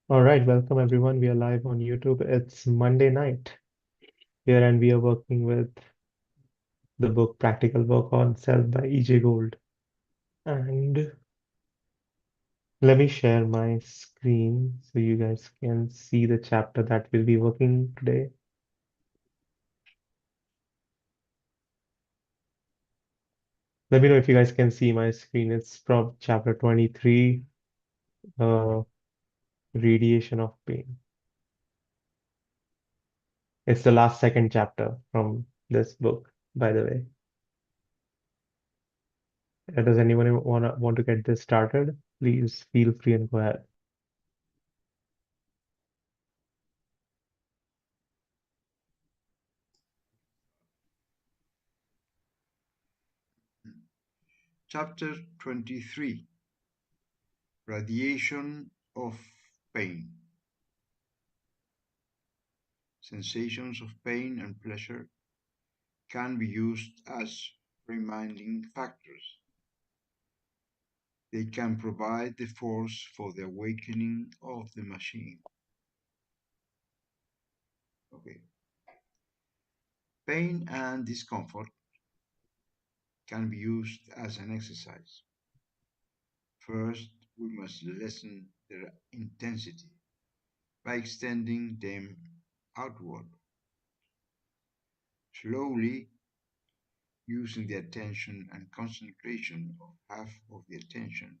All right, welcome everyone. We are live on YouTube. It's Monday night here, and we are working with the book Practical Work on Self by E.J. Gold. And let me share my screen so you guys can see the chapter that we'll be working today. Let me know if you guys can see my screen. It's from chapter 23, uh, Radiation of Pain. It's the last second chapter from this book, by the way. Does anyone want to get this started? Please feel free and go ahead. Chapter 23 Radiation of Pain. Sensations of pain and pleasure can be used as reminding factors. They can provide the force for the awakening of the machine. Okay. Pain and discomfort can be used as an exercise. First, we must lessen their intensity by extending them outward. Slowly, using the attention and concentration of half of the attention,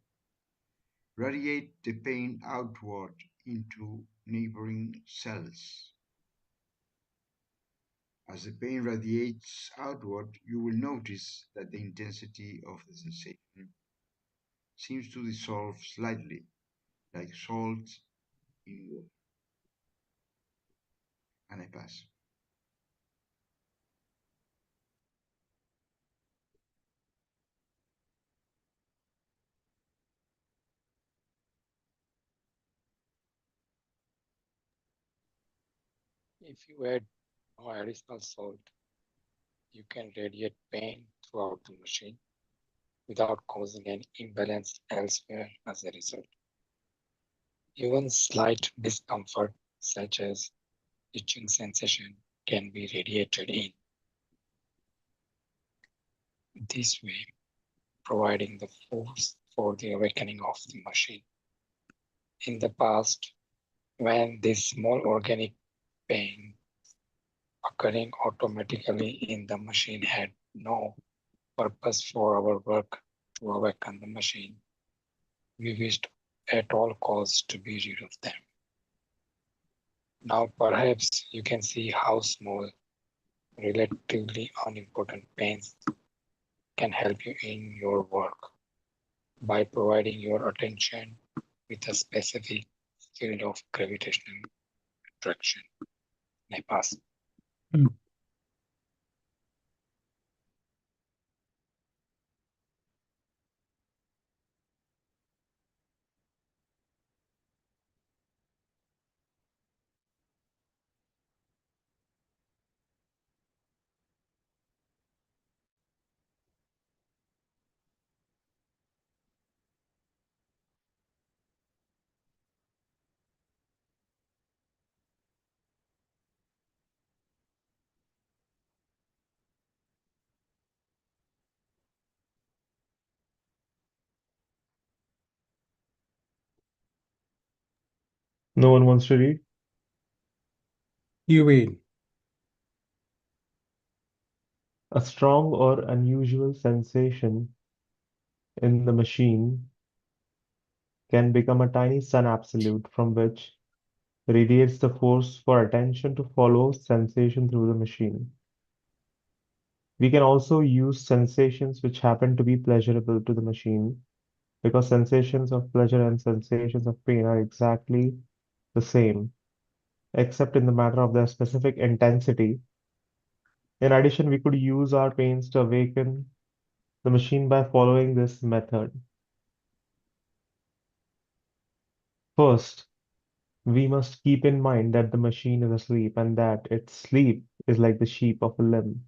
radiate the pain outward into neighboring cells. As the pain radiates outward, you will notice that the intensity of the sensation seems to dissolve slightly, like salt in water. And I pass. If you add no additional salt, you can radiate pain throughout the machine without causing an imbalance elsewhere as a result. Even slight discomfort, such as itching sensation, can be radiated in this way, providing the force for the awakening of the machine. In the past, when this small organic pain occurring automatically in the machine had no purpose for our work to awaken the machine, we wished at all costs to be rid of them. Now perhaps you can see how small, relatively unimportant pains can help you in your work by providing your attention with a specific field of gravitational attraction. I pass. No one wants to read? You read. A strong or unusual sensation in the machine can become a tiny sun absolute from which radiates the force for attention to follow sensation through the machine. We can also use sensations which happen to be pleasurable to the machine because sensations of pleasure and sensations of pain are exactly the same, except in the matter of their specific intensity. In addition, we could use our pains to awaken the machine by following this method. First, we must keep in mind that the machine is asleep and that its sleep is like the sheep of a limb.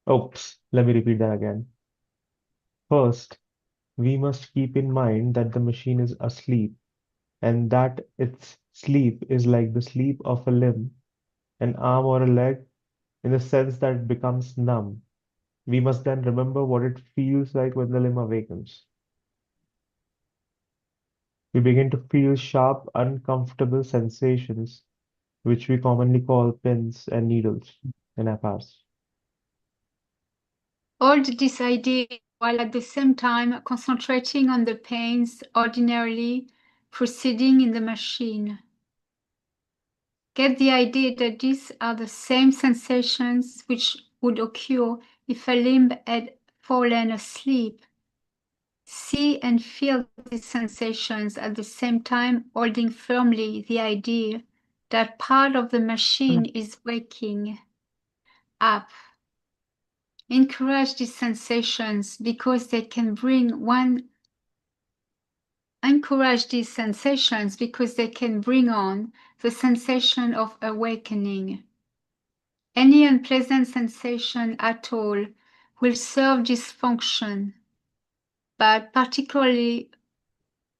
Oops, let me repeat that again. First, we must keep in mind that the machine is asleep and that its Sleep is like the sleep of a limb, an arm or a leg, in the sense that it becomes numb. We must then remember what it feels like when the limb awakens. We begin to feel sharp, uncomfortable sensations, which we commonly call pins and needles in our past. Hold this idea while at the same time concentrating on the pains ordinarily proceeding in the machine. Get the idea that these are the same sensations which would occur if a limb had fallen asleep. See and feel these sensations at the same time, holding firmly the idea that part of the machine is waking up. Encourage these sensations because they can bring on the sensation of awakening. Any unpleasant sensation at all will serve this function, but particularly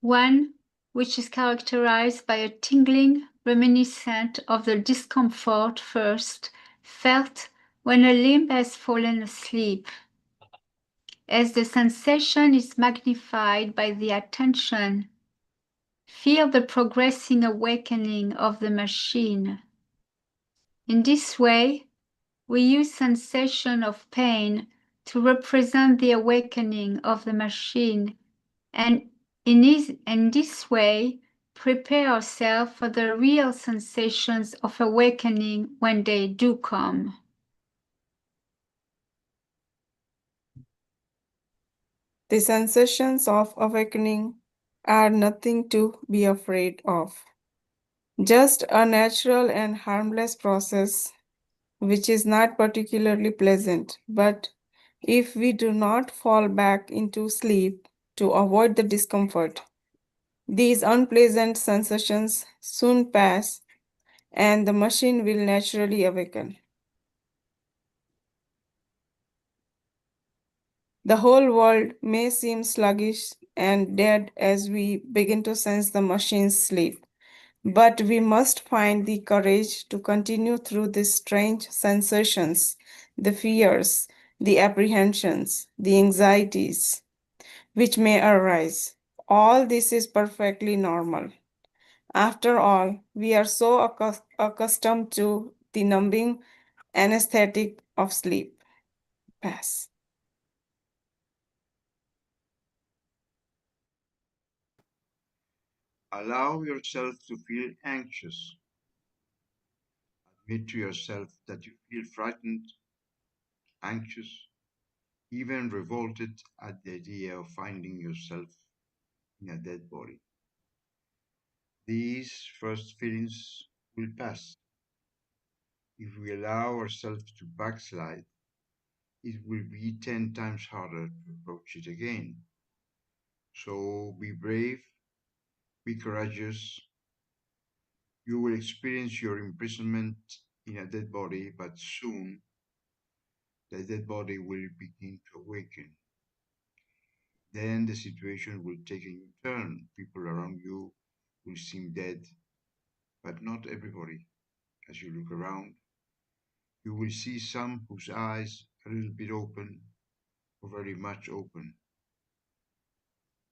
one which is characterized by a tingling reminiscent of the discomfort first felt when a limb has fallen asleep. As the sensation is magnified by the attention, feel the progressing awakening of the machine. In this way, we use sensation of pain to represent the awakening of the machine, and in this way, prepare ourselves for the real sensations of awakening when they do come. The sensations of awakening are nothing to be afraid of. Just a natural and harmless process, which is not particularly pleasant. But if we do not fall back into sleep to avoid the discomfort, these unpleasant sensations soon pass and the machine will naturally awaken. The whole world may seem sluggish and dead as we begin to sense the machine's sleep. But we must find the courage to continue through these strange sensations, the fears, the apprehensions, the anxieties which may arise. All this is perfectly normal. After all, we are so accustomed to the numbing anesthetic of sleep. Pass. Allow yourself to feel anxious. Admit to yourself that you feel frightened, anxious, even revolted at the idea of finding yourself in a dead body. These first feelings will pass. If we allow ourselves to backslide, it will be 10 times harder to approach it again. So be brave, be courageous. You will experience your imprisonment in a dead body, but soon the dead body will begin to awaken. Then the situation will take a new turn. People around you will seem dead, but not everybody. As you look around, you will see some whose eyes are a little bit open or very much open.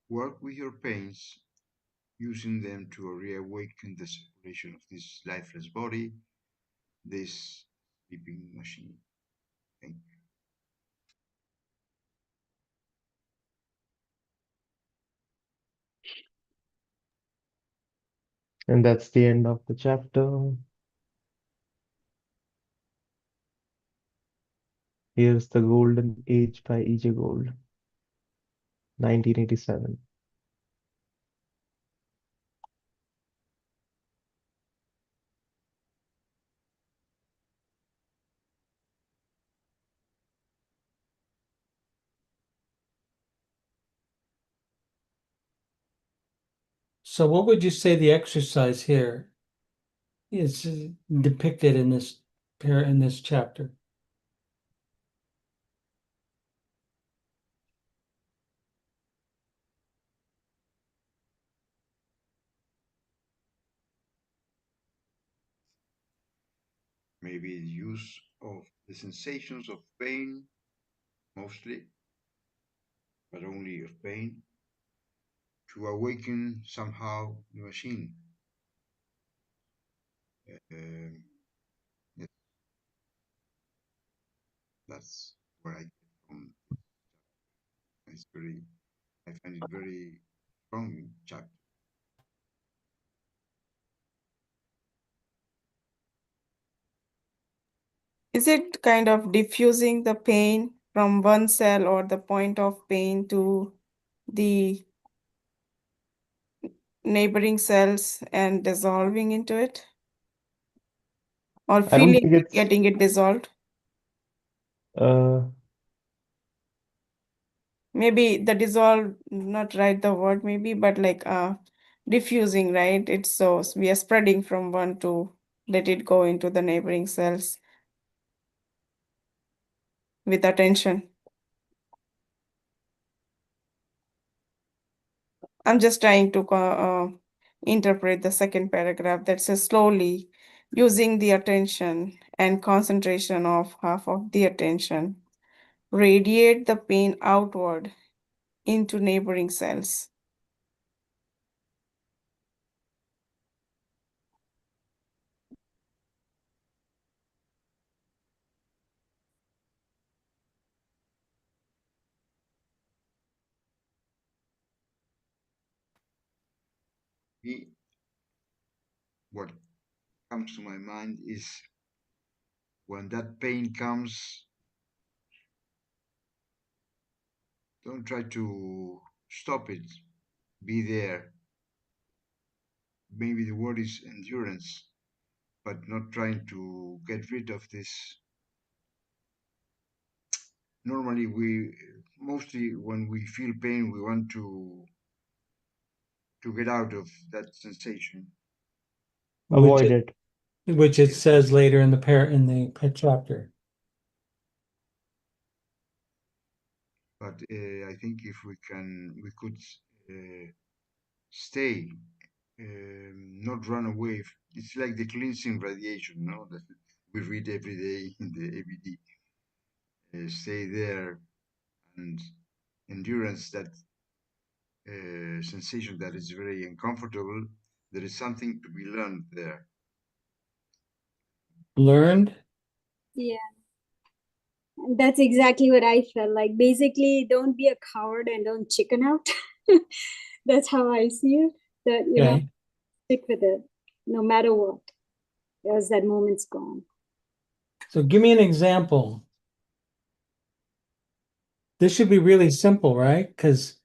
Work with your pains, using them to reawaken the circulation of this lifeless body, this sleeping machine. Thank you. And that's the end of the chapter. Here's The Golden Age by E.J. Gold, 1987. So what would you say the exercise here is depicted in this chapter? maybe the use of the sensations of pain, mostly, but only of pain, to awaken somehow the machine. Um, yes, that's where I get from. It's very, I find it very strong chapter. Is it kind of diffusing the pain from one cell or the point of pain to the neighboring cells and dissolving into it? Or I don't feeling think it's getting it dissolved? Maybe the dissolve, not right the word maybe, but like diffusing, right? It's so we are spreading from one to let it go into the neighboring cells with attention. I'm just trying to interpret the second paragraph that says slowly using the attention and concentration of half of the attention, radiate the pain outward into neighboring cells. What comes to my mind is when that pain comes, don't try to stop it, be there. Maybe the word is endurance, but not trying to get rid of this. Normally, mostly when we feel pain, we want to get out of that sensation. avoid it. Which it Yes. says later in the chapter. But I think if we could stay, not run away. It's like the cleansing radiation, no, that we read every day in the ABD. Stay there, and endurance, that sensation that is very uncomfortable. There is something to be learned there. Learned? Yeah, that's exactly what I felt like. Basically, don't be a coward and don't chicken out. That's how I see it. That you know, Okay. stick with it no matter what, else that moment's gone. So give me an example. This should be really simple, right? Because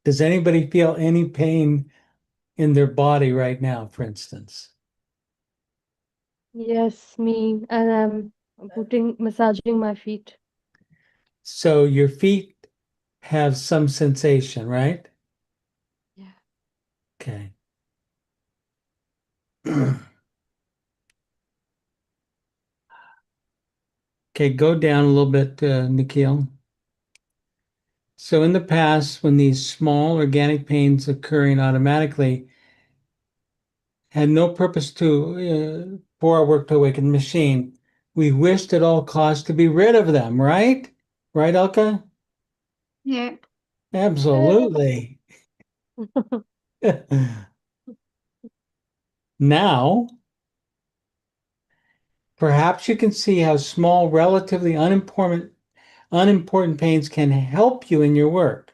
does anybody feel any pain in their body right now, for instance? Yes, me. And I'm massaging my feet. So your feet have some sensation, right? Yeah. Okay. Okay, go down a little bit, Nikhil. So in the past, when these small organic pains occurring automatically had no purpose to for our work to awaken the machine, we wished at all costs to be rid of them, right? Right, Elka? Yeah. Absolutely. Now, perhaps you can see how small, relatively unimportant pains can help you in your work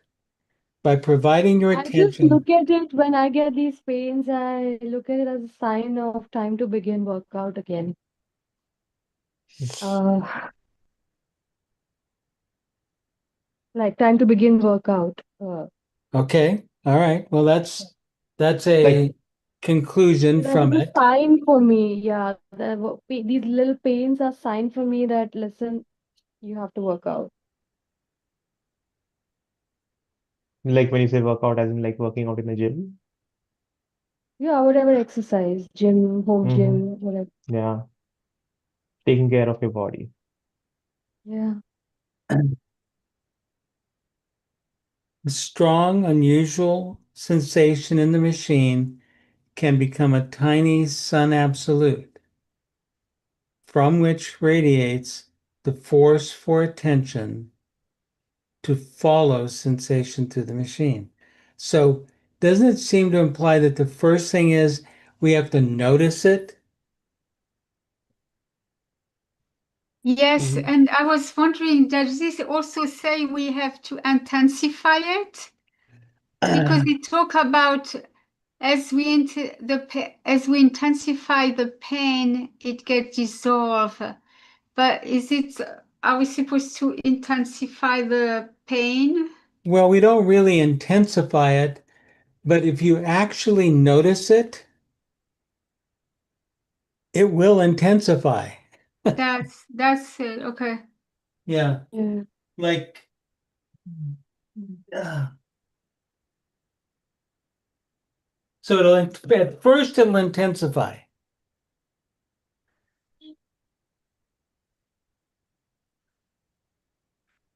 by providing your I just attention. look at it when I get these pains, I look at it as a sign of time to begin workout again. Like time to begin workout. Okay, all right. Well, that's a Like conclusion That from is a it. sign for me. Yeah, these little pains are sign for me that listen, you have to work out. when you say workout, as in like working out in the gym. Yeah, whatever exercise, gym, home gym, whatever. Yeah, taking care of your body. Yeah. A strong, unusual sensation in the machine can become a tiny sun absolute from which radiates the force for attention to follow sensation to the machine. So, doesn't it seem to imply that the first thing is we have to notice it? Yes, Mhm. and I was wondering, does this also say we have to intensify it? Because we talk about as we intensify the pain, it gets dissolved. But are we supposed to intensify the pain? Well, we don't really intensify it, but if you actually notice it, it will intensify. That's it. Okay. Yeah, Yeah. like so at first it'll intensify.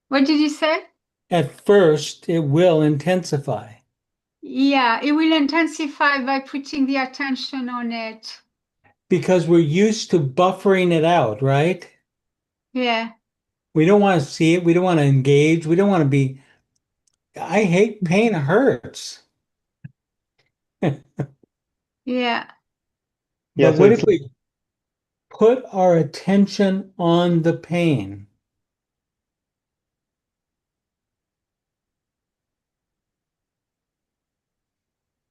What did you say? At first it will intensify Yeah, it will intensify by putting the attention on it. because we're used to buffering it out, right? Yeah. We don't want to see it. We don't want to engage. We don't want to be. I hate pain. It hurts. Yeah. Yeah, But so what it's if we put our attention on the pain?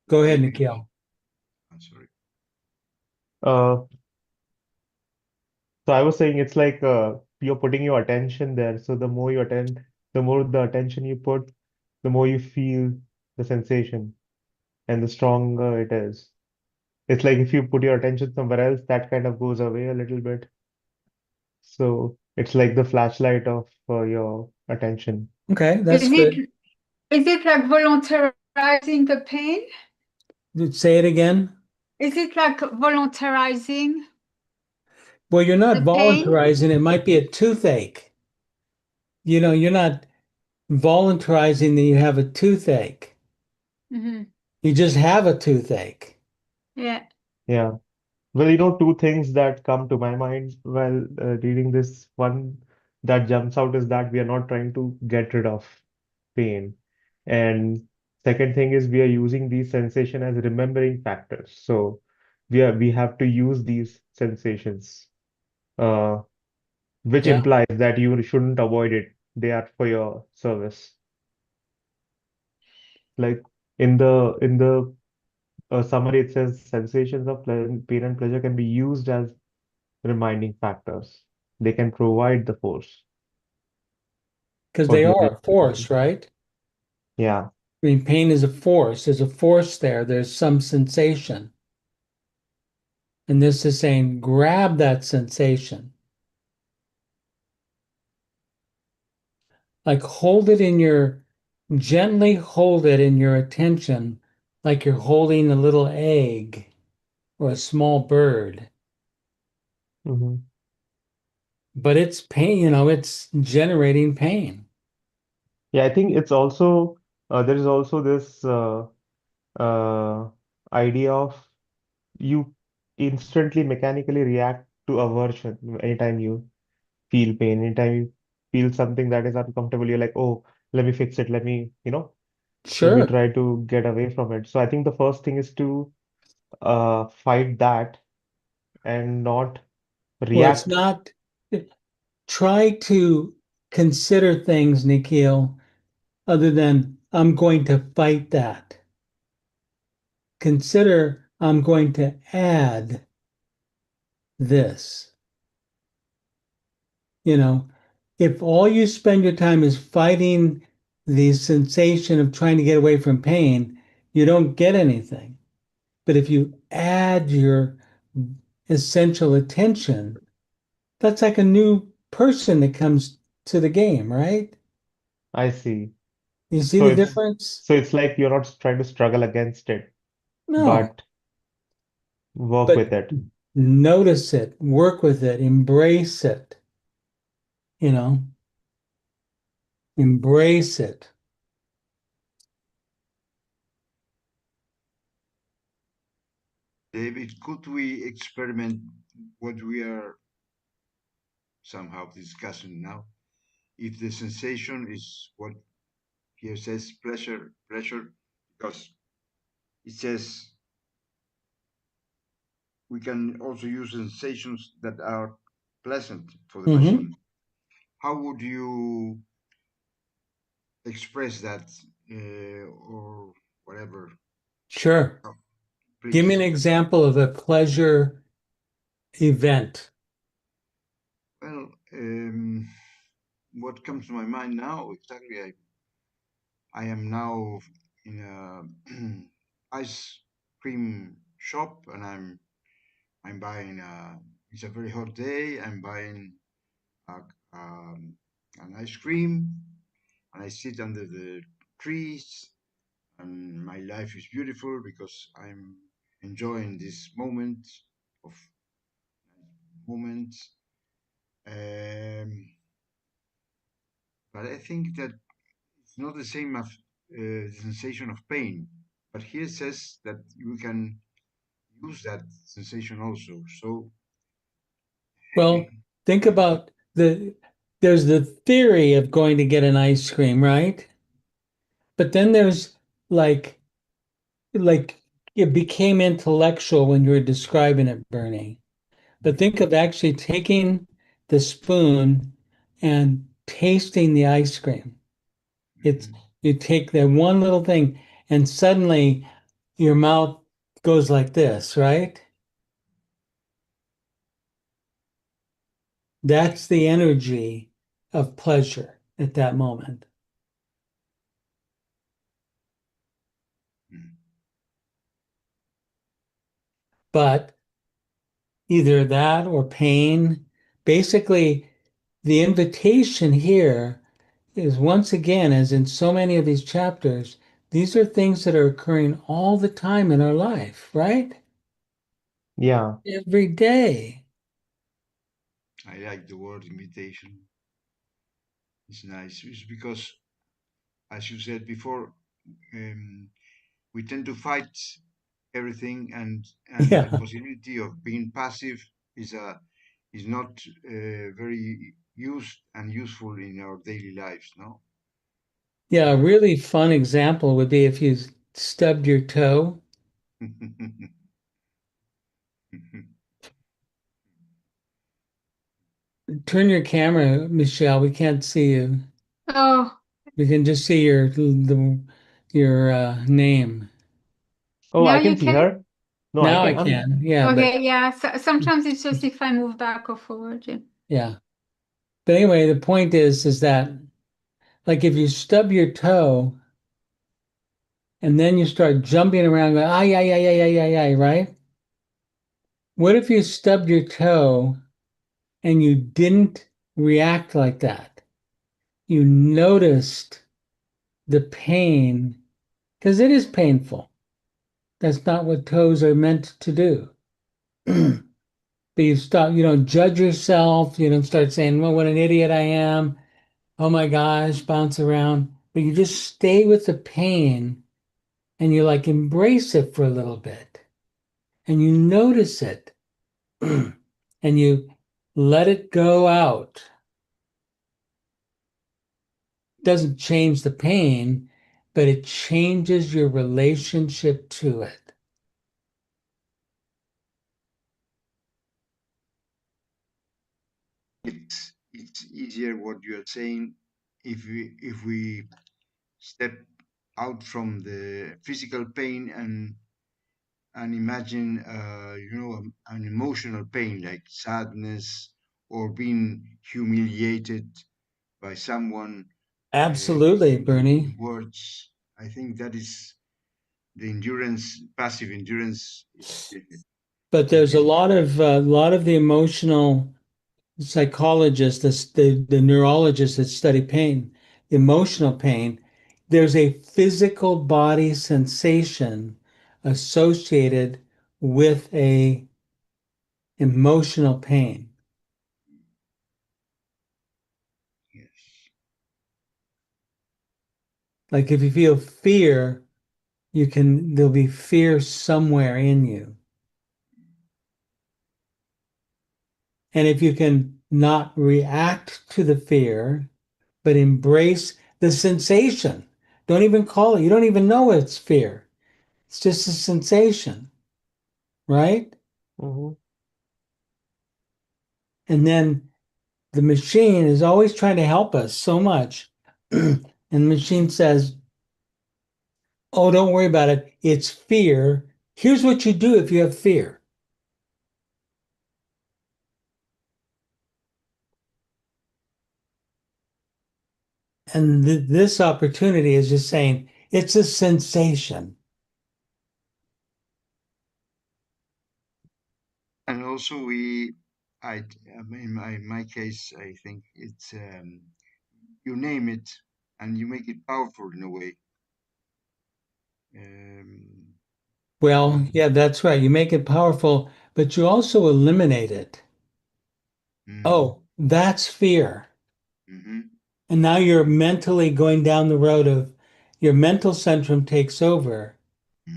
Go ahead, Nikhil. I'm sorry. uh so I was saying it's like you're putting your attention there. So the more you attend, the more the attention you put, the more you feel the sensation and the stronger it is. It's like if you put your attention somewhere else, that kind of goes away a little bit. So it's like the flashlight of your attention. Okay, Is that's good. it like voluntarizing the pain? Say it again. Is it like voluntarizing Well, you're not the pain? voluntarizing. It might be a toothache. You're not voluntarizing that you have a toothache. Mm-hmm. You just have a toothache. Yeah. Yeah. Well, two things that come to my mind while reading this. One that jumps out is that we are not trying to get rid of pain. And second thing is we are using these sensation as remembering factors. So we have to use these sensations, uh, which Yeah. implies that you shouldn't avoid it. They are for your service. Like in the summary, it says sensations of pain and pleasure can be used as reminding factors. They can provide the force Because for they the are a awakening. force, right? Yeah, I mean, pain is a force. There's a force there. There's some sensation. And this is saying grab that sensation. Like gently hold it in your attention, like you're holding a little egg or a small bird. hmm But it's pain, it's generating pain. yeah. I think it's also there is also this uh, idea of you instantly mechanically react to aversion anytime you feel pain, anytime you feel something that is uncomfortable. You're like, oh, let me fix it. Let me Sure. try to get away from it. So I think the first thing is to fight that and not Well, it's react. not. Try to consider things, Nikhil, other than I'm going to fight that. Consider I'm going to add this. You know, if all you spend your time is fighting the sensation of trying to get away from pain, you don't get anything. But if you add your essential attention, that's like a new person that comes to the game, right? I see. You see So the it's difference? so it's like you're not trying to struggle against it, No, but work but with it. notice it, work with it, embrace it, you know, embrace it. David, could we experiment what we are somehow discussing now? If the sensation is what here says pleasure, because it says we can also use sensations that are pleasant for the machine. How would you express that or whatever? Sure. Oh, Give me an please. example of a pleasure event. Well, what comes to my mind now exactly? I am now in a ice cream shop, and I'm buying. It's a very hot day. I'm buying a, an ice cream, and I sit under the trees, and my life is beautiful because I'm enjoying this of moment. But I think that it's not the same as the sensation of pain. But here it says that you can use that sensation also. So, Well, think about there's the theory of going to get an ice cream, right? But then there's like it became intellectual when you were describing it, Bernie. But think of actually taking the spoon and tasting the ice cream. It's you take that one little thing and suddenly your mouth goes like this, right? That's the energy of pleasure at that moment. But either that or pain, basically, the invitation here is once again, as in so many of these chapters, these are things that are occurring all the time in our life, right? Yeah. Every day. I like the word invitation. It's nice. It's because, as you said before, we tend to fight everything, and the Yeah. possibility of being passive is not very used and useful in our daily lives. No. Yeah, a really fun example would be if you stubbed your toe. Turn your camera, Michelle. We can't see you. Oh, We can just see your name. Oh, now I can you see can? her. No, I Now I can't. can. Yeah, but Okay, yeah. So sometimes it's just if I move back or forward. Yeah. yeah. But anyway, the point is that like if you stub your toe and then you start jumping around going, ay, ay, ay, ay, ay, ay, ay, right? What if you stubbed your toe and you didn't react like that? You noticed the pain, because it is painful. That's not what toes are meant to do. But you don't judge yourself, you don't start saying, well, what an idiot I am. Oh my gosh, bounce around. But you just stay with the pain and you like embrace it for a little bit and you notice it and you let it go out. Doesn't change the pain, but it changes your relationship to it. It's easier what you are saying if we step out from the physical pain and imagine an emotional pain like sadness or being humiliated by someone Absolutely, Bernie. in words. I think that is the endurance, passive endurance. But there's a lot of the emotional psychologists, the neurologists that study pain, emotional pain, there's a physical body sensation associated with a emotional pain. Yes. Like if you feel fear, there'll be fear somewhere in you. And if you can not react to the fear, but embrace the sensation, don't even call it, you don't even know it's fear. It's just a sensation, right? Mm-hmm. And then the machine is always trying to help us so much. And the machine says, oh, don't worry about it. It's fear. Here's what you do if you have fear. And this opportunity is just saying it's a sensation. And also, in my case, I think it's you name it and you make it powerful in a way. Well, yeah, that's right. You make it powerful, but you also eliminate it. Oh, that's fear. Mm-hmm. And now you're mentally going down the road of your mental centrum takes over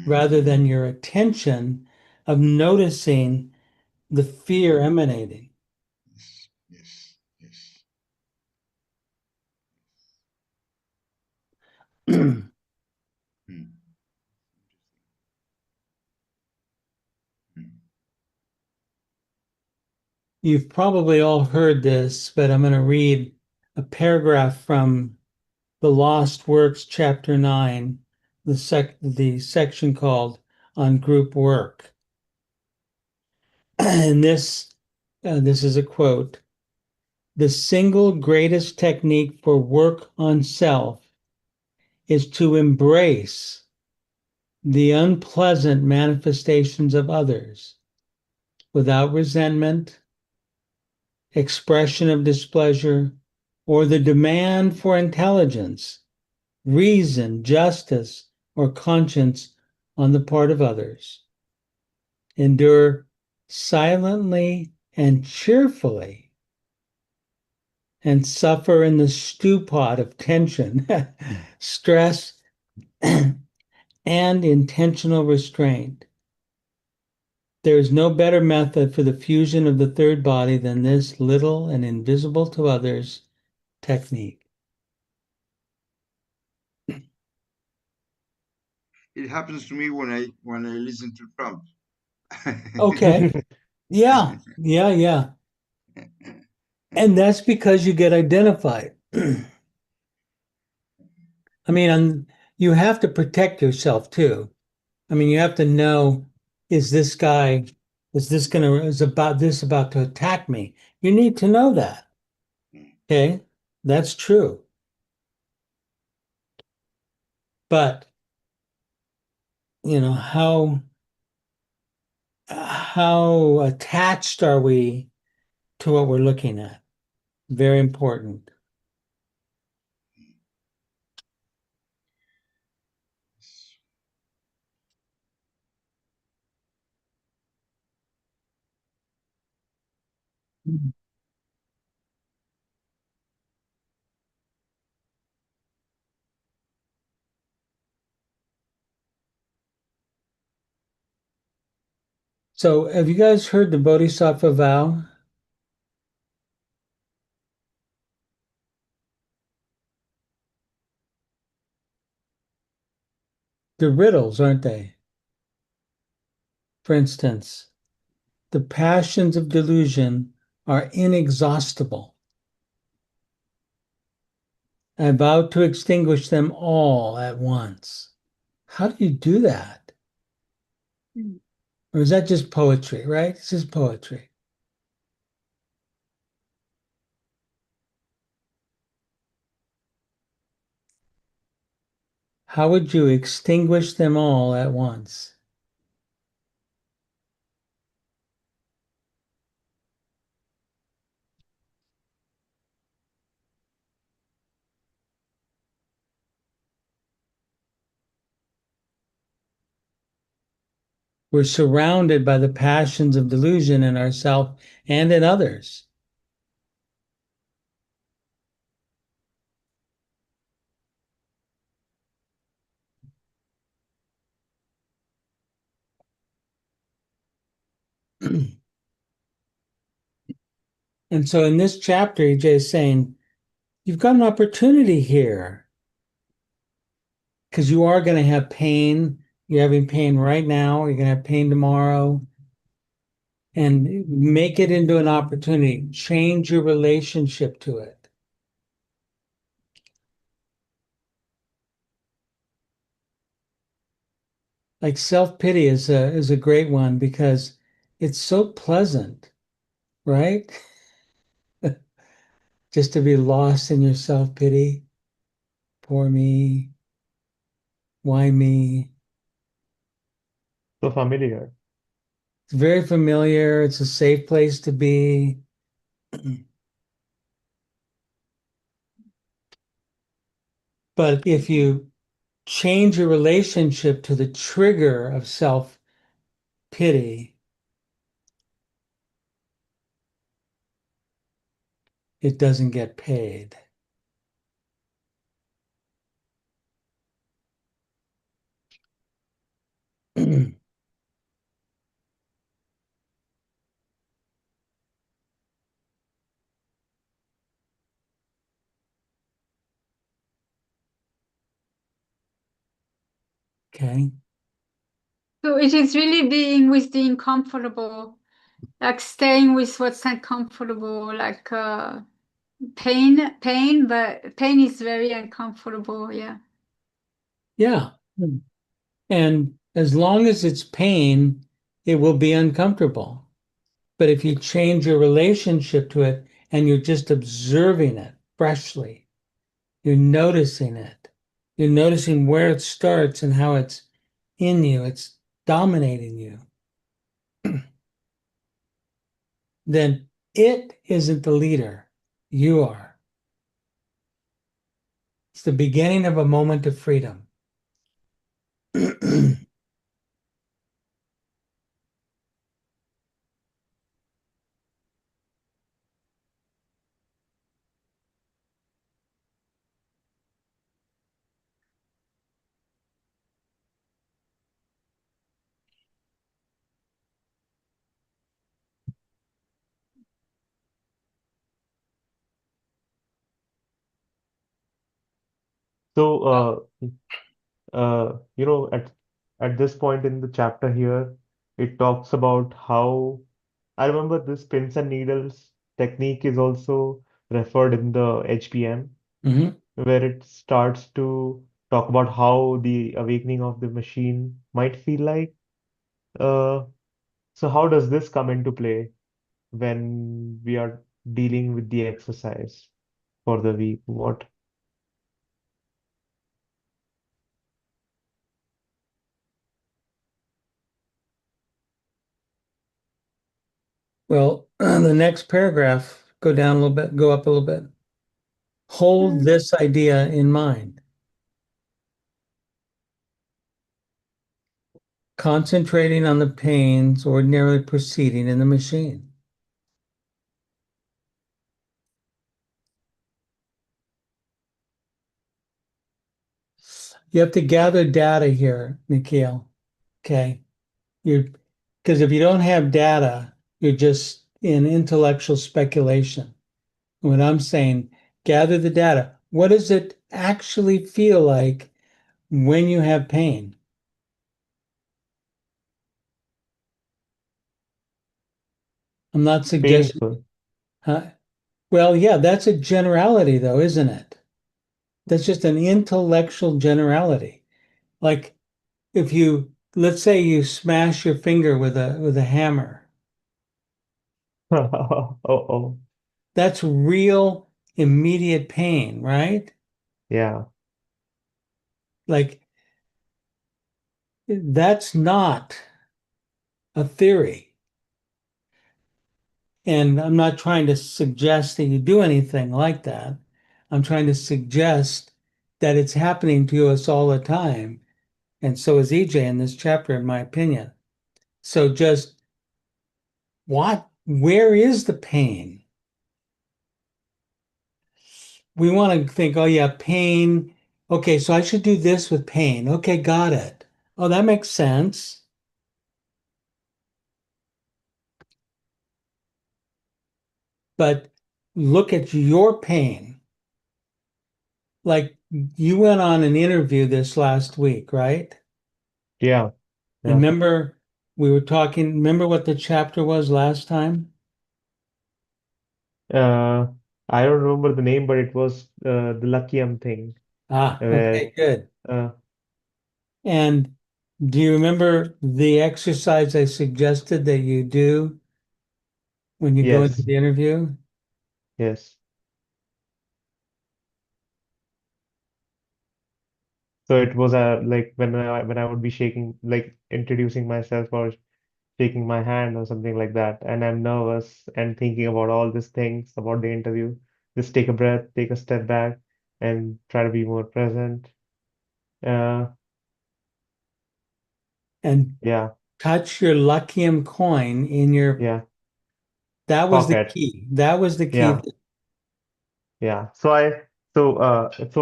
rather than your attention of noticing the fear emanating. Yes, yes, yes. Mm. Mm. You've probably all heard this, but I'm going to read a paragraph from The Lost Works, Chapter 9, the section called On Group Work. And this is a quote. The single greatest technique for work on self is to embrace the unpleasant manifestations of others without resentment, expression of displeasure, or the demand for intelligence, reason, justice, or conscience on the part of others. Endure silently and cheerfully, and suffer in the stew pot of tension, stress, and intentional restraint. There is no better method for the fusion of the third body than this little and invisible to others technique. It happens to me when I listen to Trump. Okay. Yeah. Yeah. And that's because you get identified. I mean, you have to protect yourself too. I mean, you have to know, is this guy, is about to attack me? You need to know that. Okay. That's true. But, how attached are we to what we're looking at? Very important. So, have you guys heard the Bodhisattva vow? They're riddles, aren't they? For instance, the passions of delusion are inexhaustible. I vow to extinguish them all at once. How do you do that? Or is that just poetry, right? It's just poetry. How would you extinguish them all at once? We're surrounded by the passions of delusion in ourselves and in others. And so in this chapter, EJ is saying, you've got an opportunity here because you are going to have pain. You're having pain right now. You're going to have pain tomorrow. And make it into an opportunity. Change your relationship to it. Like self-pity is a great one because it's so pleasant, right? Just to be lost in your self-pity. Poor me. Why me? So familiar. It's very familiar. It's a safe place to be. But if you change your relationship to the trigger of self-pity, it doesn't get paid. Okay. So it is really being with the uncomfortable, like staying with what's uncomfortable, like pain, but pain is very uncomfortable. Yeah. Yeah. And as long as it's pain, it will be uncomfortable. But if you change your relationship to it and you're just observing it freshly, you're noticing it. You're noticing where it starts and how it's in you, it's dominating you. Then it isn't the leader. You are. It's the beginning of a moment of freedom. So, at this point in the chapter here, it talks about how I remember this pins and needles technique is also referred in the HPM, Mhm. where it starts to talk about how the awakening of the machine might feel like. Uh, so how does this come into play when we are dealing with the exercise for the week? What? Well, the next paragraph, go down a little bit, go up a little bit. Hold this idea in mind. Concentrating on the pains ordinarily proceeding in the machine. You have to gather data here, Nikhil. Okay. Because if you don't have data, you're just in intellectual speculation. What I'm saying, gather the data. What does it actually feel like when you have pain? I'm not suggesting. Painful. Well, yeah, that's a generality, though, isn't it? That's just an intellectual generality. Like if you, let's say you smash your finger with a hammer, Oh, that's real immediate pain, right? yeah. Like that's not a theory. And I'm not trying to suggest that you do anything like that. I'm trying to suggest that it's happening to us all the time. And so is EJ in this chapter, in my opinion. So just where is the pain? We want to think, oh yeah, pain. Okay, so I should do this with pain. Okay, got it. Oh, that makes sense. but look at your pain. Like you went on an interview this last week, right? Yeah. Yeah. Remember we were talking, remember what the chapter was last time? I don't remember the name, but it was the Lucky thing where Okay, good. uh, And do you remember the exercise I suggested that you do when you go into yes, the interview? yes. So it was like when I would be shaking, like introducing myself or shaking my hand or something like that, and I'm nervous and thinking about all these things about the interview. Just take a breath, take a step back, and try to be more present. Uh, And yeah, touch your Luckium coin in your, yeah, that was the pocket. key. That was the key. Yeah, yeah. So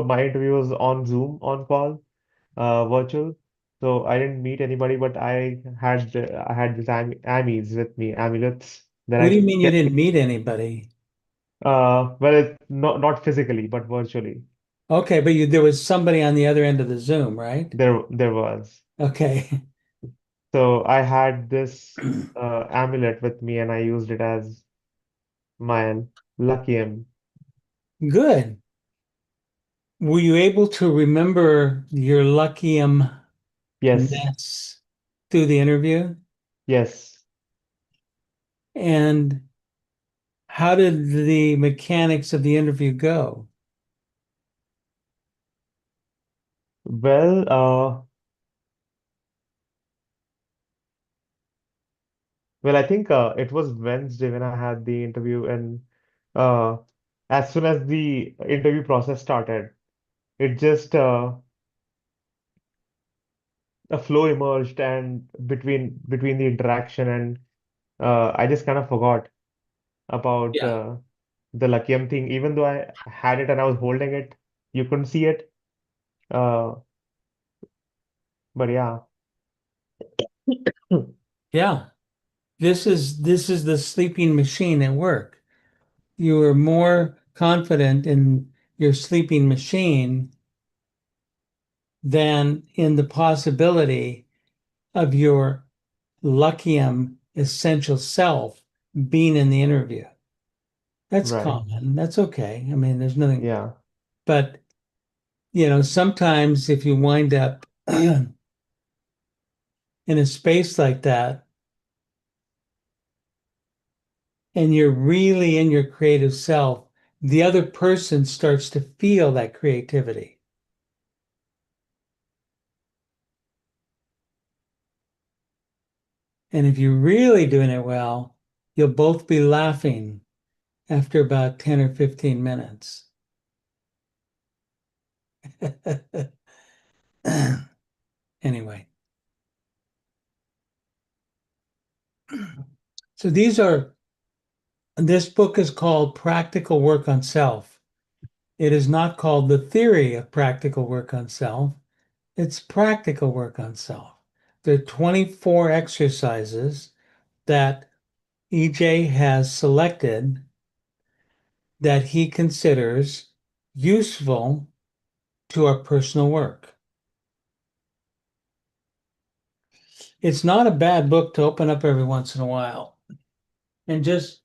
my interview was on Zoom, on call, virtual. So I didn't meet anybody, but I had these amis with me, amulets that What do I you mean you kept. didn't meet anybody? Well, not physically, but virtually. Okay, but there was somebody on the other end of the Zoom, right? There was. Okay. So I had this amulet with me, and I used it as my lucky M. Good. Were you able to remember your Luckium Yes, mess through the interview? yes. And how did the mechanics of the interview go? Well, I think it was Wednesday when I had the interview, and uh, as soon as the interview process started, it just a flow emerged, and between the interaction, and I just kind of forgot about Yeah. the Lucky M thing, even though I had it and I was holding it, you couldn't see it. Uh, but yeah. Yeah. This is the sleeping machine at work. You are more confident in your sleeping machine than in the possibility of your Luckium essential self being in the interview. That's Right. common. That's okay. I mean, there's nothing, Yeah. but sometimes if you wind up in a space like that and you're really in your creative self, the other person starts to feel that creativity. And if you're really doing it well, you'll both be laughing after about 10 or 15 minutes. Anyway, so this book is called Practical Work on Self. It is not called The Theory of Practical Work on Self. It's Practical Work on Self. There are 24 exercises that EJ has selected that he considers useful to our personal work. It's not a bad book to open up every once in a while and just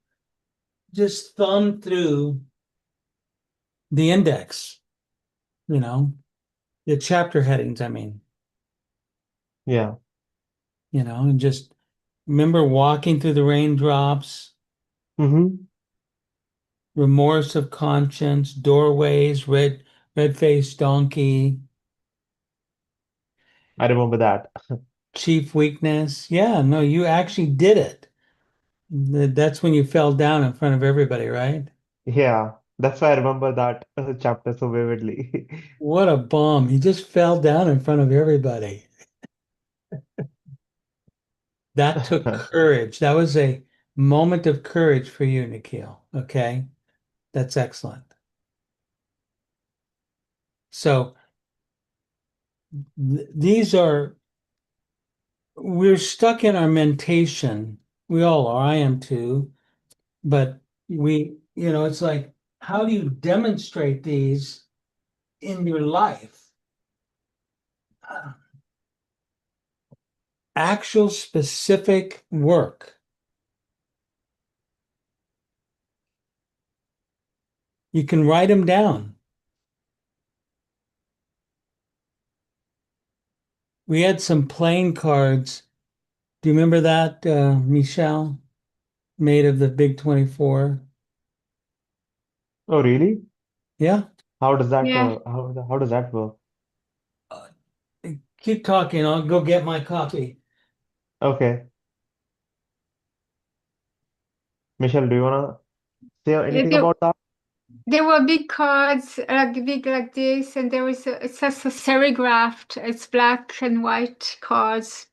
thumb through the index, the chapter headings, I mean, Yeah. and just remember walking through the raindrops, Mm-hmm. remorse of conscience, doorways, red-faced donkey, I remember that. chief weakness. Yeah, no, you actually did it. That's when you fell down in front of everybody, right? Yeah. That's why I remember that chapter so vividly. What a bomb. He just fell down in front of everybody. That took courage. That was a moment of courage for you, Nikhil. Okay. That's excellent. So we're stuck in our mentation. We all are. I am too. But we it's like, how do you demonstrate these in your life? Actual specific work. You can write them down. We had some playing cards. Do you remember that, Michelle? Made of the Big 24? Oh, really? Yeah. How does that Yeah. how does that work? Keep talking. I'll go get my copy. Okay. Michelle, do you wanna say anything about that? There were big cards, like big like this, and there was it's just a serigraphed. It's black and white cards,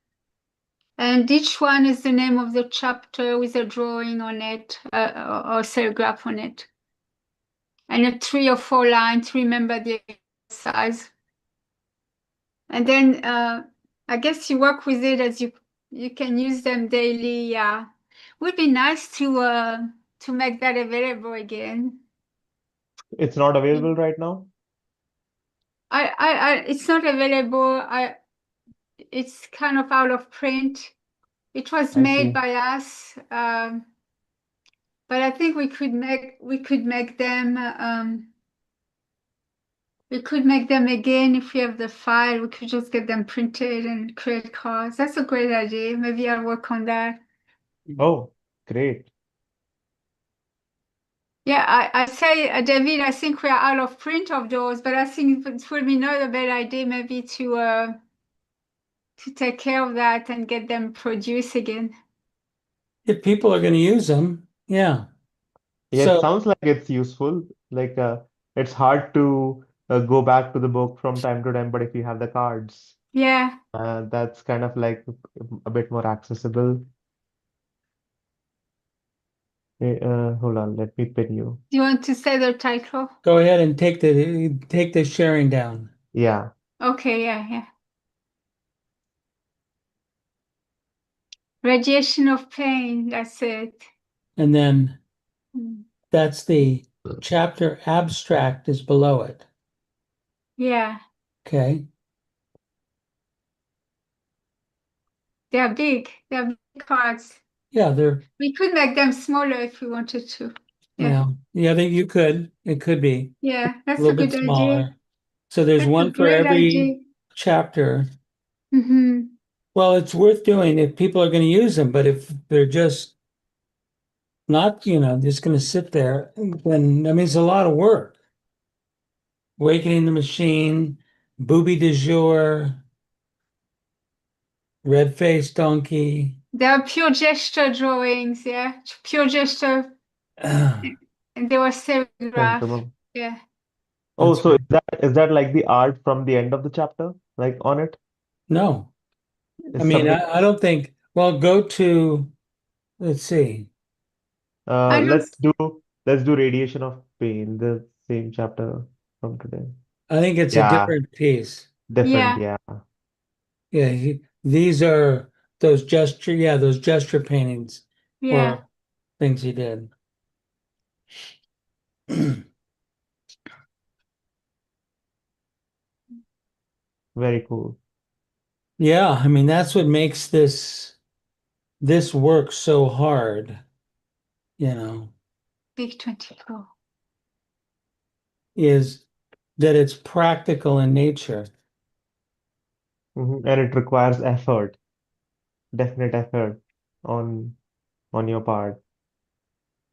and each one is the name of the chapter with a drawing on it, or serigraph on it, and a 3 or 4 lines. Remember the size, and then I guess you work with it as you can use them daily. Yeah, would be nice to make that available again. It's not available right now? It's not available. It's kind of out of print. It was I made see. by us, but I think we could make them. We could make them again if we have the file. We could just get them printed and create cards. That's a great idea. Maybe I'll work on that. Oh, great. Yeah, I say, David, I think we are out of print of those, but I think it would be not a bad idea maybe to take care of that and get them produced again. If people are going to use them, yeah. Yeah, it So sounds like it's useful. Like it's hard to go back to the book from time to time, but if you have the cards, Yeah. that's kind of like a bit more accessible. Hold on, let me pin you. Do you want to say the title? go ahead and take the sharing down. Yeah. Okay, yeah. Radiation of pain, that's it. And then Mm. that's the chapter abstract is below it. Yeah, Okay. they're big. They're big cards. Yeah, they're We could make them smaller if we wanted to. Yeah. you could. It could be Yeah, a that's a little bit good idea. smaller. So there's That's a one for great every idea. chapter. Mm-hmm. Well, it's worth doing if people are going to use them, but if they're just not, just going to sit there, then that means a lot of work. Awakening the Machine, Booby du Jour, Red Faced Donkey. They are pure gesture drawings, yeah. Pure gesture, and they were Can't serigraphed. remember. Yeah. Oh, That's so right. is that like the art from the end of the chapter, like on it? No, I Is mean, something I don't think, well, go to, let's see. I don't let's do Radiation of Pain, the same chapter from today. I think it's a Yeah, different piece. different, yeah. yeah. Yeah, these are those gesture paintings Yeah. or things he did. Very cool. Yeah, I mean, that's what makes this work so hard, Big 24. is that it's practical in nature. And it requires effort, definite effort on on your part.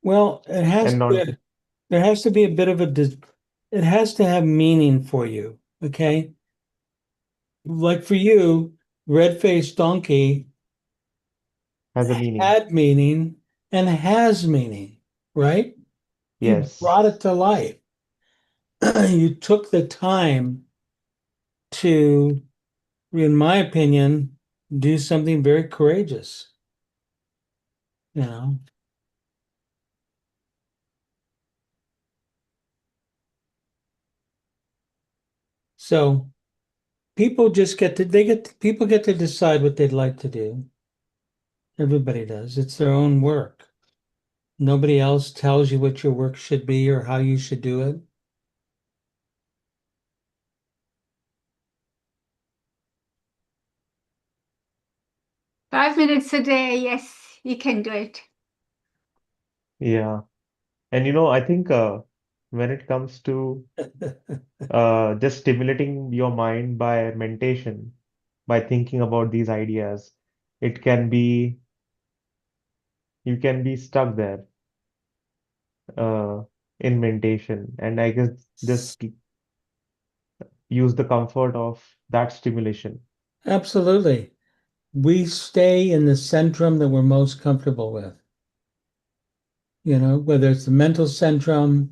Well, And on there has to be a bit of it has to have meaning for you, okay? Like for you, red-faced donkey has a meaning. had meaning and has meaning, right? You Yes. brought it to life. You took the time to, in my opinion, do something very courageous, you know? So people just people get to decide what they'd like to do. Everybody does. It's their own work. Nobody else tells you what your work should be or how you should do it? Five minutes a day, yes, you can do it. Yeah. And I think when it comes to just stimulating your mind by meditation, by thinking about these ideas, it can be, you can be stuck there uh, in meditation. And I guess just use the comfort of that stimulation. Absolutely. We stay in the centrum that we're most comfortable with. Whether it's the mental centrum,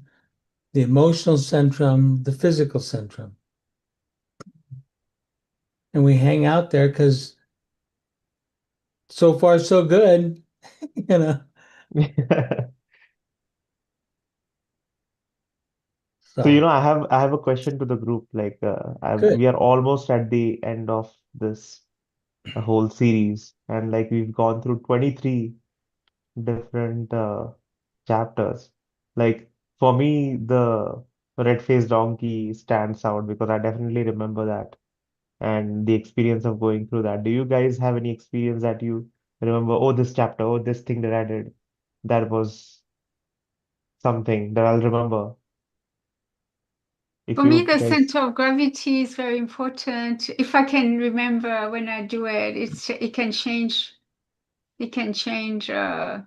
the emotional centrum, the physical centrum. And we hang out there because so far so good, So, So I have a question to the group. Like, good. we are almost at the end of this whole series, and like we've gone through 23 different chapters. Like for me, the red-faced donkey stands out because I definitely remember that and the experience of going through that. Do you guys have any experience that you remember? Oh, this chapter, oh, this thing that I did, that was something that I'll remember. If For me, you the guys, center of gravity is very important. If I can remember when I do it, it can change. It can change my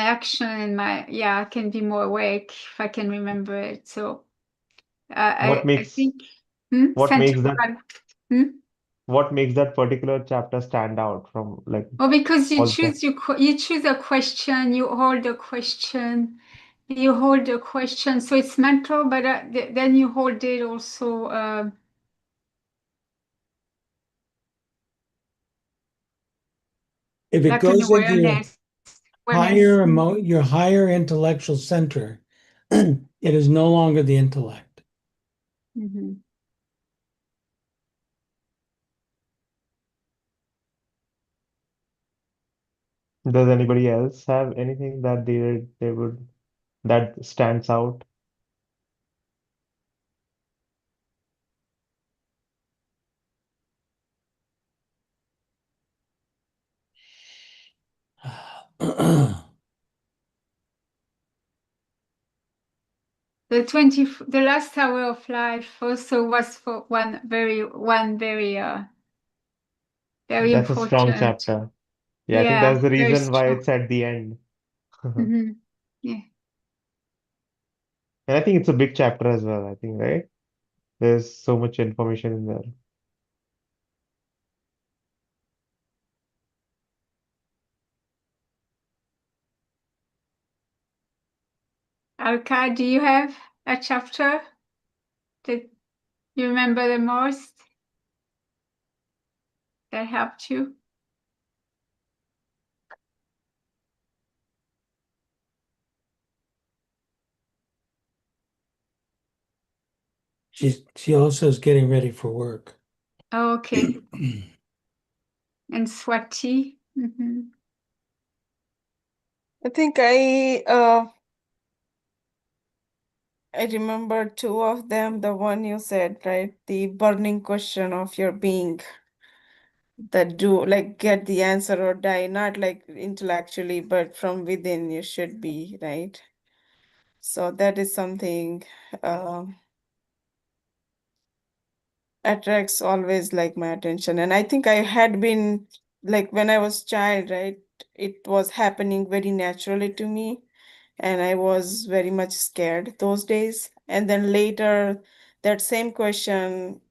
action and I can be more awake if I can remember it. So what I makes think what center makes of that gravity. what makes that particular chapter stand out from like Well, because all the chapters? you choose a question, you hold a question, so it's mental, but then you hold it also. If it Like an goes into your awareness. your higher intellectual center, it is no longer the intellect. Mhm. Does anybody else have anything that they would that stands out? The last hour of life also was for one very very That's a strong important. chapter. Yeah, I think Yeah, that's the very reason why strong. it's at the end. Hmm. Yeah. And I think it's a big chapter as well, I think, right? There's so much information in there. Alka, do you have a chapter that you remember the most that helped you? She also is getting ready for work. Oh, okay. And Swati. I think I remember two of them, the one you said, right? The burning question of your being, that do like get the answer or die, not like intellectually, but from within you should be, right? So that is something attracts always like my attention. And I think I had been like when I was child, right? It was happening very naturally to me. And I was very much scared those days. And then later, that same question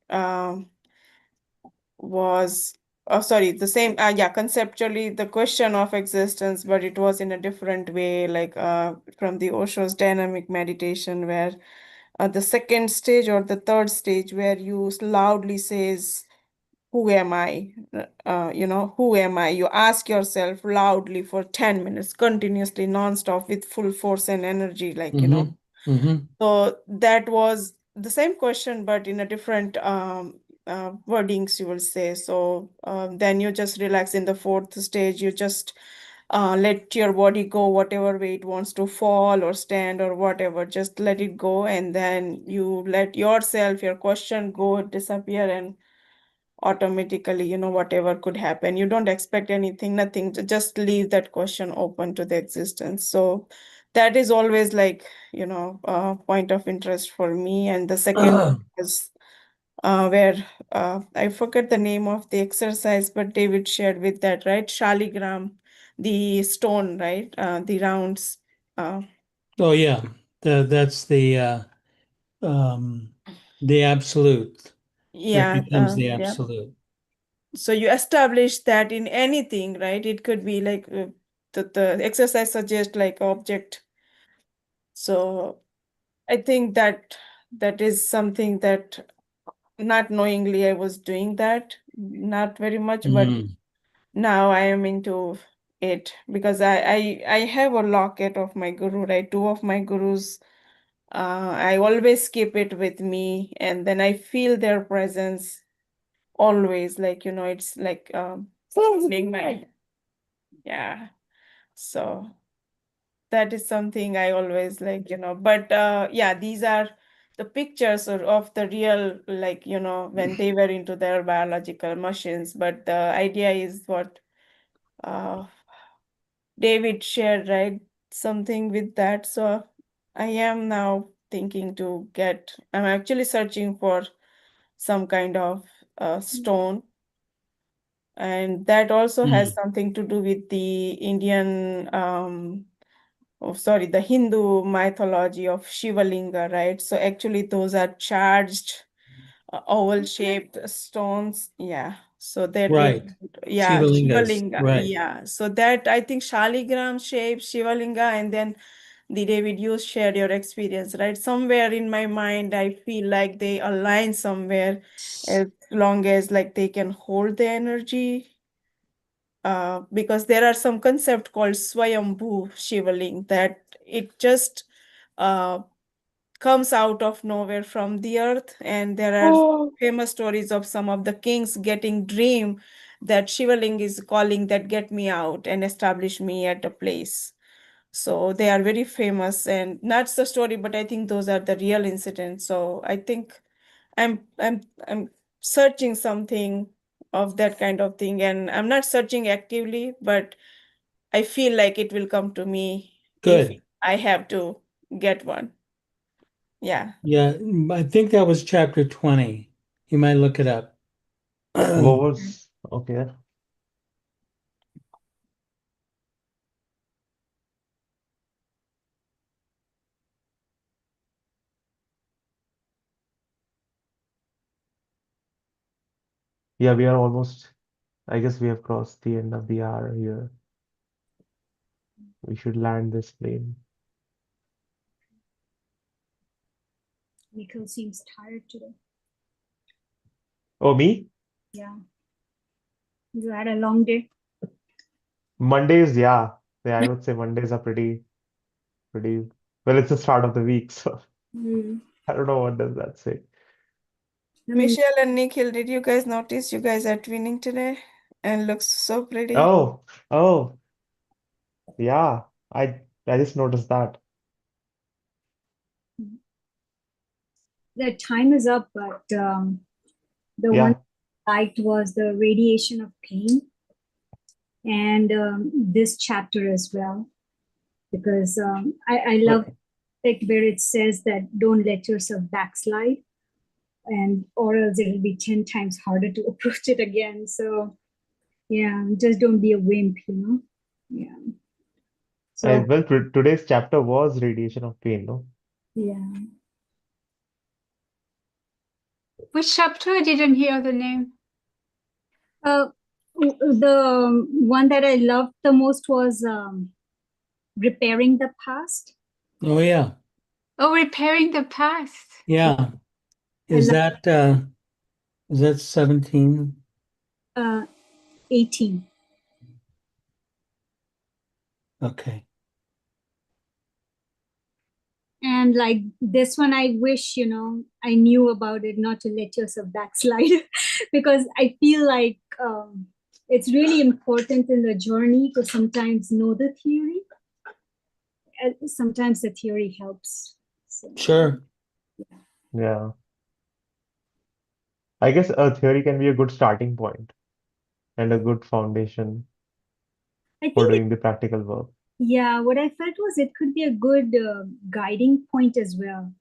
was, oh, sorry, the same, yeah, conceptually, the question of existence, but it was in a different way, like from the Osho's dynamic meditation, where the second stage or the third stage, where you loudly says, who am I? Who am I? You ask yourself loudly for 10 minutes, continuously, nonstop, with full force and energy, So that was the same question, but in a different wordings, you will say. So then you just relax in the fourth stage. You just let your body go whatever way it wants to fall or stand or whatever. Just let it go, and then you let yourself, your question go, disappear, and automatically, whatever could happen. You don't expect anything, nothing. Just leave that question open to the existence. So that is always like, a point of interest for me. And the second is where I forget the name of the exercise, but David shared with that, right? Shaligram, the stone, right? The rounds. Oh yeah, that's the absolute. That Yeah, becomes the yeah. absolute. So you establish that in anything, right? It could be like the exercise suggests like object. So I think that is something that not knowingly I was doing that, not very much, but Mhm. now I am into it because I have a locket of my guru, right? Two of my gurus. I always keep it with me, and then I feel their presence always. Like, it's like being my, yeah. So that is something I always like, but yeah, these are the pictures of the real, like, when they were into their biological machines. But the idea is what David shared, right? Something with that. So I am now thinking to I'm actually searching for some kind of stone. And that also has something to do with the Indian, the Hindu mythology of Shiva Linga, right? So actually those are charged oval-shaped stones. Yeah. So that Right. yeah, Shiva Shiva lingas. Linga. Right. Yeah. So that I think Shaligram shape, Shiva Linga, and then the David, you shared your experience, right? Somewhere in my mind, I feel like they align somewhere as long as like they can hold the energy. Because there are some concept called Swayambhu Shivaling that it just comes out of nowhere from the earth, and there are famous stories of some of the kings getting dream that Shivaling is calling that get me out and establish me at a place. So they are very famous, and that's the story, but I think those are the real incidents. So I think I'm searching something of that kind of thing, and I'm not searching actively, but I feel like it will come to me if Good. I have to get one. Yeah. Yeah, I think that was chapter 20. You might look it up. What was okay? Yeah, we are almost, I guess we have crossed the end of the hour here. We should land this plane. Nikhil seems tired today. Oh, me? Yeah. You had a long day. Mondays, yeah. Yeah, I would say Mondays are pretty, well, it's the start of the week, so I don't know what does that say. I mean, Michelle and Nikhil, did you guys notice you guys are twinning today and looks so pretty? Oh, yeah. I just noticed that. the time is up, but the Yeah. one I liked was the radiation of pain, and this chapter as well, because I love it where it says that don't let yourself backslide, and or else it will be 10 times harder to approach it again. So yeah, just don't be a wimp, Yeah. So Well, today's chapter was radiation of pain, no? yeah. Which chapter? I didn't hear the name. The one that I loved the most was repairing the past. Oh yeah. Oh, repairing the past. Yeah. Is that 17? 18. Okay. And like this one, I wish, I knew about it, not to let yourself backslide, because I feel like it's really important in the journey to sometimes know the theory. And sometimes the theory helps. So, Sure. Yeah. I guess a theory can be a good starting point and a good foundation I for think doing the practical work. yeah, what I felt was it could be a good guiding point as well.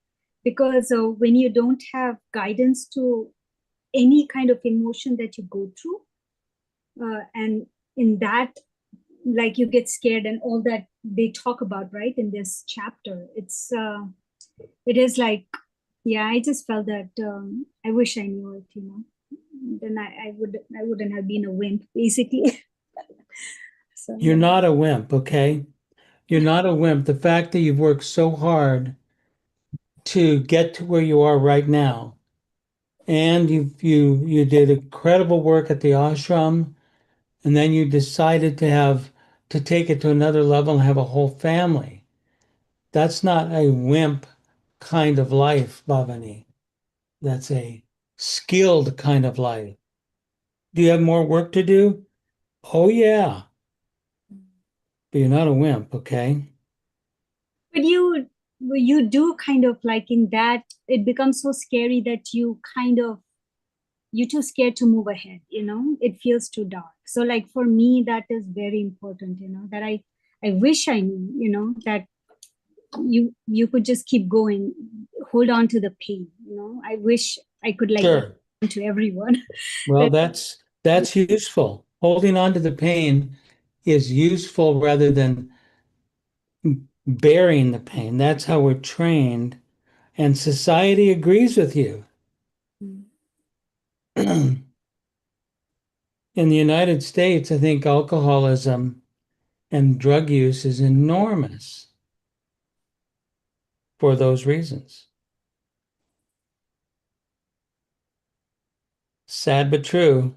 Because when you don't have guidance to any kind of emotion that you go through, and in that, like you get scared and all that they talk about, right, in this chapter, it is like, yeah, I just felt that I wish I knew it, then I wouldn't have been a wimp, basically. So You're yeah. not a wimp, okay? You're not a wimp. The fact that you've worked so hard to get to where you are right now, and you did incredible work at the ashram, and then you decided to take it to another level and have a whole family. That's not a wimp kind of life, Bhavani. That's a skilled kind of life. Do you have more work to do? Oh, yeah. But you're not a wimp, okay? But you do kind of like in that it becomes so scary that you're too scared to move ahead, it feels too dark. So like for me that is very important, that I wish I knew, that you could just keep going, hold on to the pain, I wish I could like Sure. to everyone. Well, that that's useful. Holding on to the pain is useful rather than burying the pain. That's how we're trained, and society agrees with you. In the United States, I think alcoholism and drug use is enormous for those reasons. Sad but true.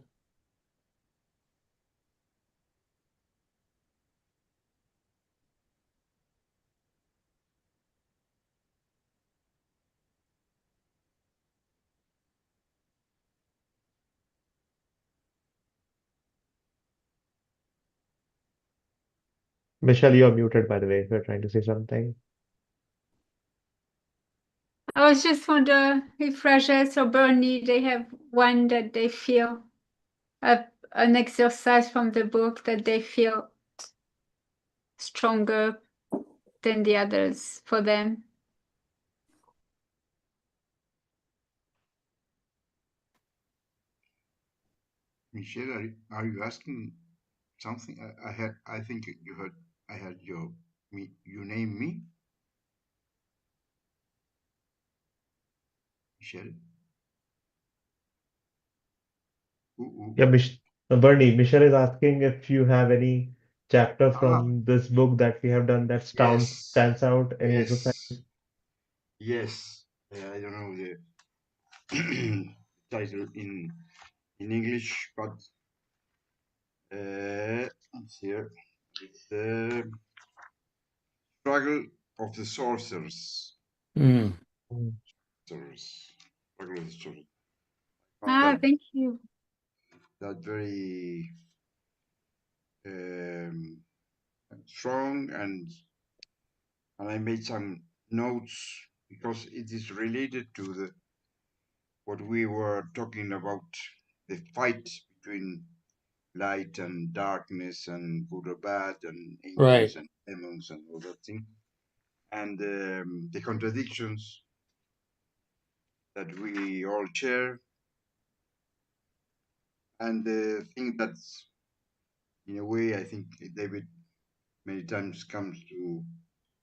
Michelle, you're muted, by the way, if you're trying to say something. I was just wondering if Rajesh or Bernie, they have one that they feel, an exercise from the book that they feel stronger than the others for them. Michelle, are you asking something? I think you heard. I heard you name me, Michelle. Ooh. Yeah, Bernie, Michelle is asking if you have any chapter Ah, from this book that we have done that yes, stands out, any exercise. yes. I don't know the title in English, but it's here. It's the Struggle of the Sorcerers. Mm. Struggle of the Sorcerers. Thank you. That very strong, and I made some notes because it is related to what we were talking about, the fight between light and darkness and good or bad and Right. angels and demons and all that thing, and the contradictions that we all share, and the thing that's, in a way, I think David many times comes to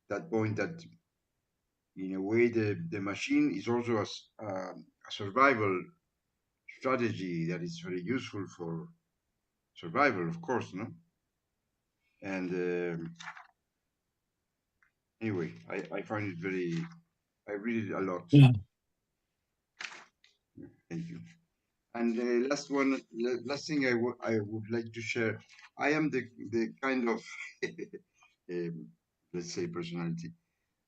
that point that, in a way, the machine is also a survival strategy that is very useful for survival, of course, no? And anyway, I find it I read it a lot. Yeah. Thank you. And the last thing I would like to share, I am the kind of, let's say, personality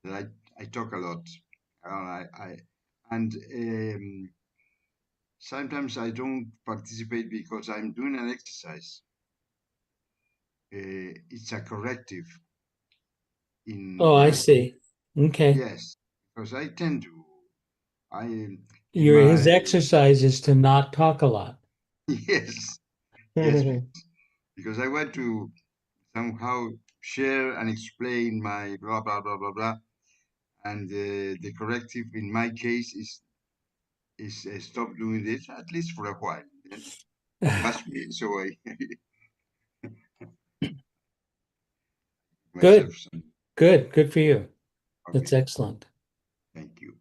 that I talk a lot. I and Sometimes I don't participate because I'm doing an exercise. It's a corrective in Oh, I my see. Okay. yes, because I tend to in His my exercise is to not talk a lot. yes yes because I want to somehow share and explain my blah blah blah blah blah, and the corrective in my case is stop doing this at least for a while. Must be so I myself Good, some. good for you. That's Okay, excellent. thank you.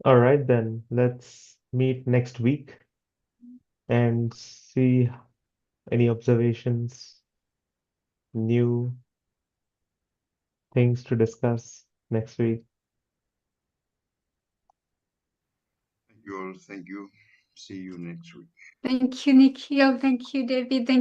All right, then let's meet next week and see any observations, new things to discuss next week. Thank you all. Thank you. See you next week. Thank you, Nikhil. Thank you, David. Thank you.